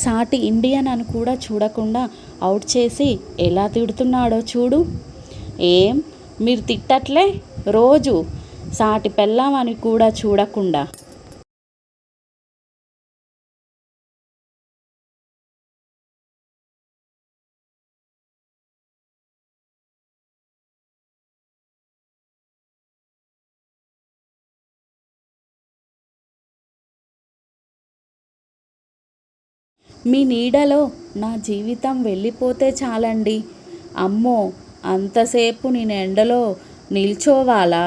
సాటి ఇండియన్ అని కూడా చూడకుండా అవుట్ చేసి ఎలా తిడుతున్నాడో చూడు. ఏం మీరు తిట్టట్లే రోజు సాటి పెళ్ళాం అని కూడా చూడకుండా. మీ నీడలో నా జీవితం వెళ్ళిపోతే చాలండి. అమ్మో, అంతసేపు నేను ఎండలో నిల్చోవాలా?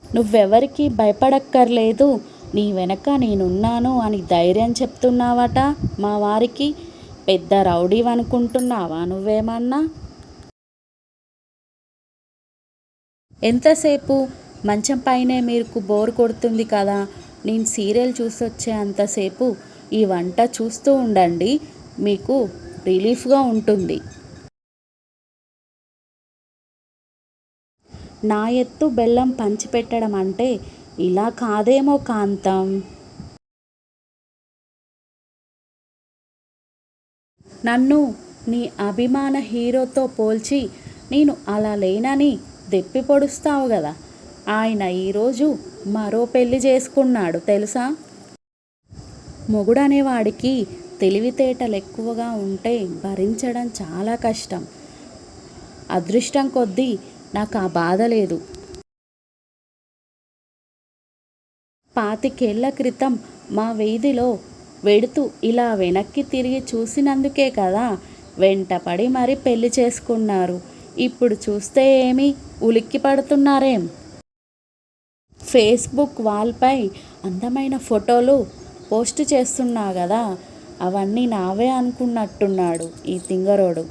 నువ్వెవరికి భయపడక్కర్లేదు, నీ వెనక నేనున్నాను అని ధైర్యం చెప్తున్నావట మా వారికి. పెద్ద రౌడీవనుకుంటున్నావా నువ్వేమన్నా? ఎంతసేపు మంచం పైనే మీకు బోర్ కొడుతుంది కదా, నేను సీరియల్ చూసొచ్చే అంతసేపు ఈ వంట చూస్తూ ఉండండి, మీకు రిలీఫ్గా ఉంటుంది. నా ఎత్తు బెల్లం పంచిపెట్టడం అంటే ఇలా కాదేమో కాంతం. నన్ను నీ అభిమాన హీరోతో పోల్చి నేను అలా లేనని దెప్పి పొడుస్తావు కదా. ఆయన ఈరోజు మరో పెళ్లి చేసుకున్నాడు తెలుసా. మొగుడనేవాడికి తెలివితేటలు ఎక్కువగా ఉంటే భరించడం చాలా కష్టం. అదృష్టం కొద్దీ నాకు ఆ బాధ లేదు. 25 క్రితం మా వీధిలో వెడుతూ ఇలా వెనక్కి తిరిగి చూసినందుకే కదా వెంటపడి మరీ పెళ్లి చేసుకున్నారు. ఇప్పుడు చూస్తే ఏమి ఉలిక్కి పడుతున్నారేం? ఫేస్బుక్ వాల్పై అందమైన ఫోటోలు పోస్ట్ చేస్తున్నా కదా, అవన్నీ నావే అనుకున్నట్టున్నాడు ఈ తింగరోడు.